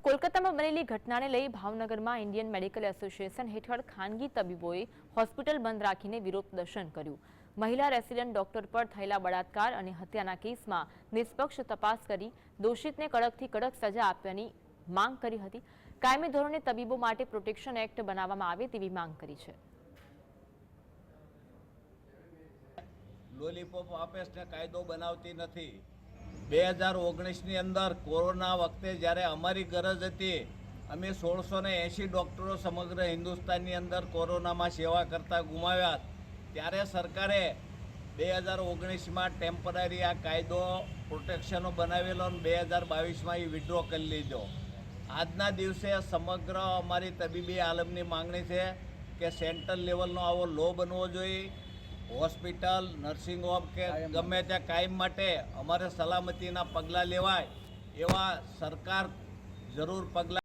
કોલકાતામાં બનેલી ઘટનાને લઈ ભાવનગરમાં ઇન્ડિયન મેડિકલ એસોસિએશન હેઠળ ખાનગી તબીબોએ હોસ્પિટલ બંધ રાખીને વિરોધ પ્રદર્શન કર્યું। મહિલા રેસિડેન્ટ ડોક્ટર પર થયેલા બળાત્કાર અને હત્યાના કેસમાં નિષ્પક્ષ તપાસ કરી દોષિતને કડકથી કડક સજા આપવાની માંગ કરી હતી। કાયમી ધોરણે તબીબો માટે પ્રોટેક્શન એક્ટ બનાવવામાં આવે તેવી માંગ કરી છે। લોલીપોપ આપેસને કાયદો બનાવતી નથી। 2019ની અંદર કોરોના વખતે જ્યારે અમારી ગરજ હતી, અમે 1680 ડૉક્ટરો સમગ્ર હિન્દુસ્તાનની અંદર કોરોનામાં સેવા કરતા ગુમાવ્યા, ત્યારે સરકારે 2019માં ટેમ્પરરી આ કાયદો પ્રોટેક્શનો બનાવેલો અને 2022માં એ વિડ્રો કરી લીધો। આજના દિવસે સમગ્ર અમારી તબીબી આલમની માંગણી છે કે સેન્ટ્રલ લેવલનો આવો લો બનવો જોઈએ। હોસ્પિટલ, નર્સિંગ હોમ કે ગમે ત્યાં કાયમ માટે અમારે સલામતીના પગલાં લેવાય, એવા સરકાર જરૂર પગલાં